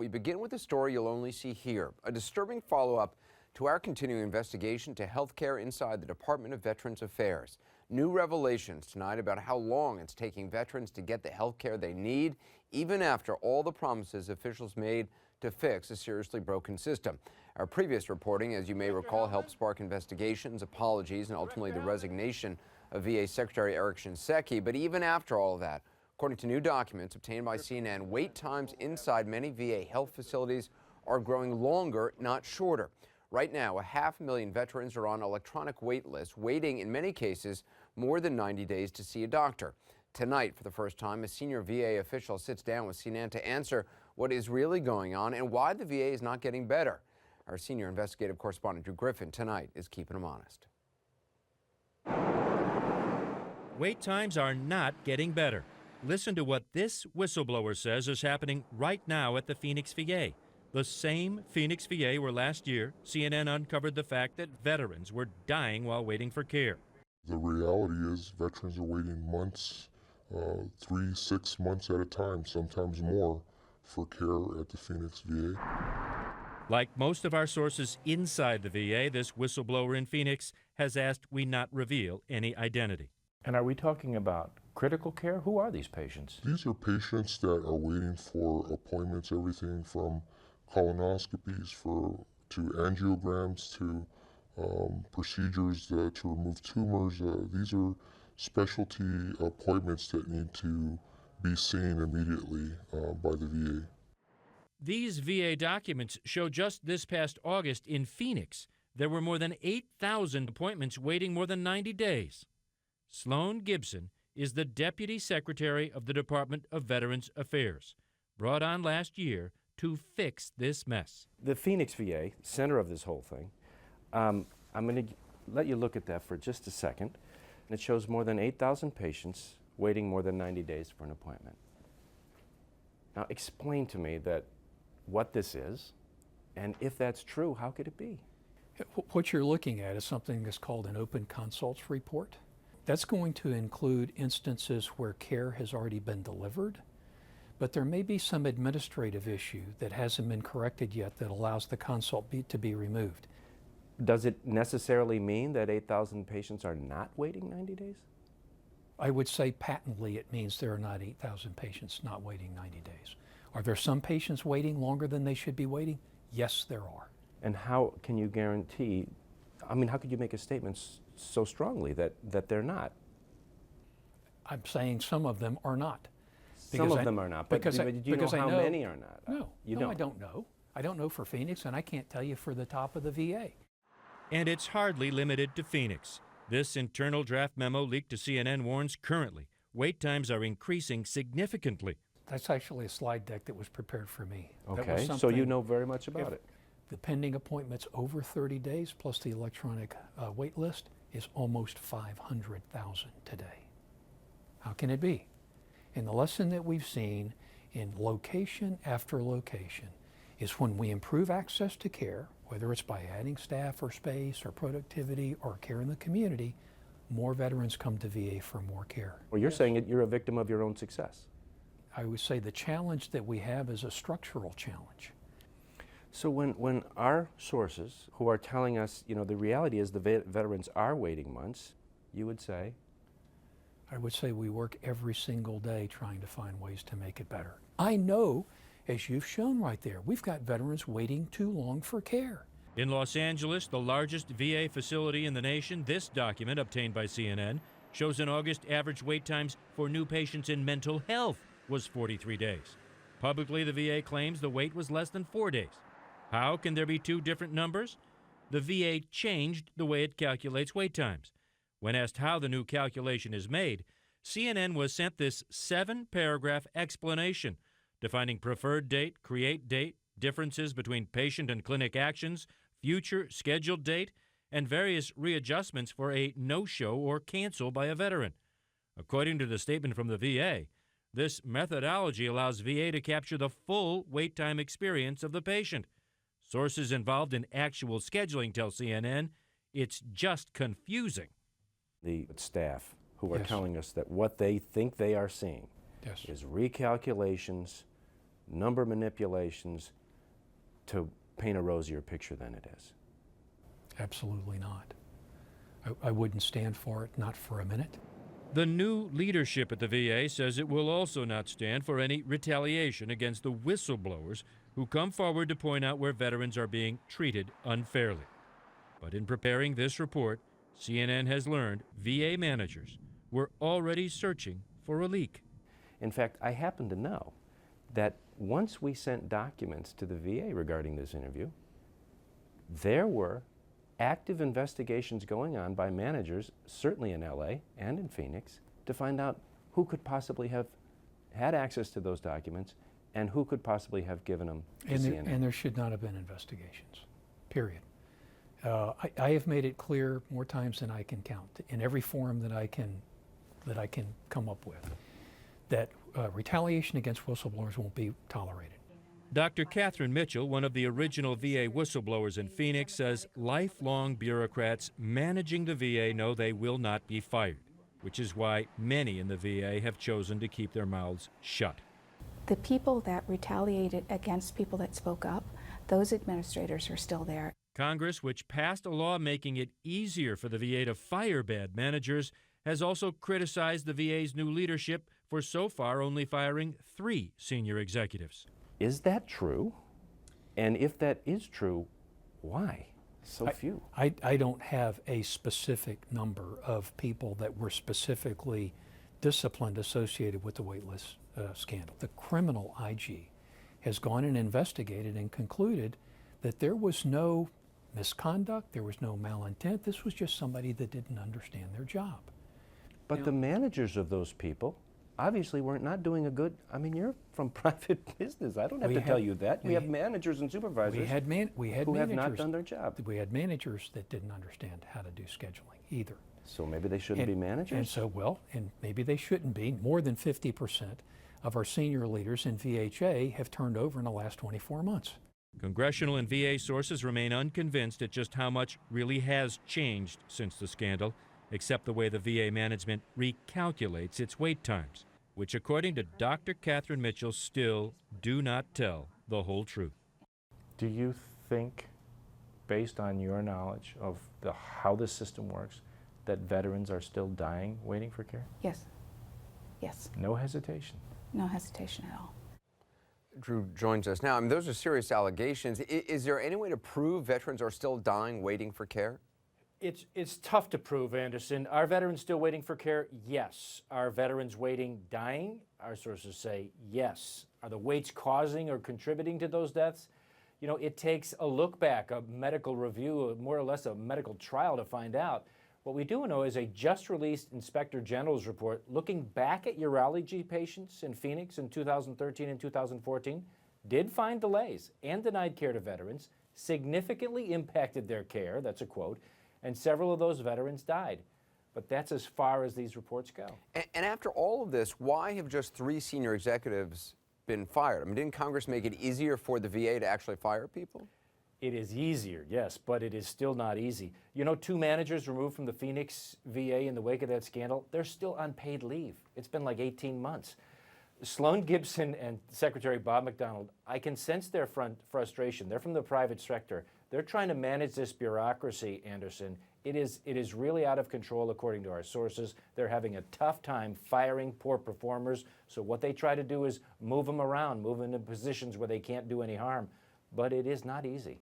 we begin with a story you'll only see here, a disturbing follow-up to our continuing investigation to healthcare inside the Department of Veterans Affairs. New revelations tonight about how long it's taking veterans to get the healthcare they need, even after all the promises officials made to fix a seriously broken system. Our previous reporting, as you may recall, helped spark investigations, apologies, and ultimately the resignation of VA Secretary Eric Shinseki. But even after all of that, according to new documents obtained by CNN, wait times inside many VA health facilities are growing longer, not shorter. Right now, 500,000 veterans are on electronic wait lists, waiting in many cases more than 90 days to see a doctor. Tonight, for the first time, a senior VA official sits down with CNN to answer what is really going on and why the VA is not getting better. Our senior investigative correspondent Drew Griffin tonight is keeping him honest. Wait times are not getting better. Listen to what this whistleblower says is happening right now at the Phoenix VA. The same Phoenix VA where last year CNN uncovered the fact that veterans were dying while waiting for care. The reality is veterans are waiting months, 3, 6 months at a time, sometimes more, for care at the Phoenix VA. Like most of our sources inside the VA, this whistleblower in Phoenix has asked we not reveal any identity. And are we talking about critical care? Who are these patients? These are patients that are waiting for appointments, everything from colonoscopies to angiograms to procedures to remove tumors. These are specialty appointments that need to be seen immediately by the VA. These VA documents show just this past August in Phoenix, there were more than 8,000 appointments waiting more than 90 days. Sloan Gibson is the Deputy Secretary of the Department of Veterans Affairs, brought on last year to fix this mess. The Phoenix VA, center of this whole thing, I'm going to let you look at that for just a second. It shows more than 8,000 patients waiting more than 90 days for an appointment. Now explain to me what this is, and if that's true, how could it be? What you're looking at is something that's called an open consults report. That's going to include instances where care has already been delivered, but there may be some administrative issue that hasn't been corrected yet that allows the consult to be removed. Does it necessarily mean that 8,000 patients are not waiting 90 days? I would say patently it means there are not 8,000 patients not waiting 90 days. Are there some patients waiting longer than they should be waiting? Yes, there are. And how can you guarantee, how could you make a statement so strongly that they're not? I'm saying some of them are not. Some of them are not, but do you know how many are not? No, I don't know. I don't know for Phoenix, and I can't tell you for the top of the VA. And it's hardly limited to Phoenix. This internal draft memo leaked to CNN warns currently wait times are increasing significantly. That's actually a slide deck that was prepared for me. Okay, so you know very much about it. The pending appointments over 30 days plus the electronic wait list is almost 500,000 today. How can it be? And the lesson that we've seen in location after location is when we improve access to care, whether it's by adding staff or space or productivity or care in the community, more veterans come to VA for more care. Well, you're saying you're a victim of your own success. I would say the challenge that we have is a structural challenge. So when our sources who are telling us, the reality is the veterans are waiting months, you would say? I would say we work every single day trying to find ways to make it better. I know, as you've shown right there, we've got veterans waiting too long for care. In Los Angeles, the largest VA facility in the nation, this document obtained by CNN shows in August average wait times for new patients in mental health was 43 days. Publicly, the VA claims the wait was less than 4 days. How can there be two different numbers? The VA changed the way it calculates wait times. When asked how the new calculation is made, CNN was sent this 7-paragraph explanation defining preferred date, create date, differences between patient and clinic actions, future scheduled date, and various readjustments for a no-show or cancel by a veteran. According to the statement from the VA, this methodology allows VA to capture the full wait time experience of the patient. Sources involved in actual scheduling tell CNN it's just confusing. The staff who are telling us that what they think they are seeing is recalculations, number manipulations to paint a rosier picture than it is. Absolutely not. I wouldn't stand for it, not for a minute. The new leadership at the VA says it will also not stand for any retaliation against the whistleblowers who come forward to point out where veterans are being treated unfairly. But in preparing this report, CNN has learned VA managers were already searching for a leak. In fact, I happen to know that once we sent documents to the VA regarding this interview, there were active investigations going on by managers, certainly in LA and in Phoenix, to find out who could possibly have had access to those documents and who could possibly have given them to CNN. And there should not have been investigations, period. I have made it clear more times than I can count in every forum that I can come up with that retaliation against whistleblowers won't be tolerated. Dr. Catherine Mitchell, one of the original VA whistleblowers in Phoenix, says lifelong bureaucrats managing the VA know they will not be fired, which is why many in the VA have chosen to keep their mouths shut. The people that retaliated against people that spoke up, those administrators are still there. Congress, which passed a law making it easier for the VA to fire bad managers, has also criticized the VA's new leadership for so far only firing 3 senior executives. Is that true? And if that is true, why so few? I don't have a specific number of people that were specifically disciplined associated with the waitlist scandal. The criminal IG has gone and investigated and concluded that there was no misconduct, there was no malintent. This was just somebody that didn't understand their job. But the managers of those people obviously weren't not doing a good, I mean, you're from private business. I don't have to tell you that. We have managers and supervisors We had who managers, have not done their job. We had managers that didn't understand how to do scheduling either. So maybe they shouldn't be managers? And so, well, and maybe they shouldn't be. More than 50% of our senior leaders in VHA have turned over in the last 24 months. Congressional and VA sources remain unconvinced at just how much really has changed since the scandal, except the way the VA management recalculates its wait times, which, according to Dr. Catherine Mitchell, still do not tell the whole truth. Do you think, based on your knowledge of how the system works, that veterans are still dying waiting for care? Yes. Yes. No hesitation. No hesitation at all. Drew joins us now. I mean, those are serious allegations. Is there any way to prove veterans are still dying waiting for care? It's tough to prove, Anderson. Are veterans still waiting for care? Yes. Are veterans waiting dying? Our sources say yes. Are the waits causing or contributing to those deaths? You know, it takes a look back, a medical review, more or less a medical trial to find out. What we do know is a just-released Inspector General's report looking back at urology patients in Phoenix in 2013 and 2014 did find delays and denied care to veterans, significantly impacted their care, that's a quote, and several of those veterans died. But that's as far as these reports go. And after all of this, why have just 3 senior executives been fired? I mean, didn't Congress make it easier for the VA to actually fire people? It is easier, yes, but it is still not easy. You know, 2 managers removed from the Phoenix VA in the wake of that scandal, they're still on paid leave. It's been like 18 months. Sloan Gibson and Secretary Bob McDonald, I can sense their frustration. They're from the private sector. They're trying to manage this bureaucracy, Anderson. It is really out of control, according to our sources. They're having a tough time firing poor performers. So what they try to do is move them around, move them into positions where they can't do any harm. But it is not easy.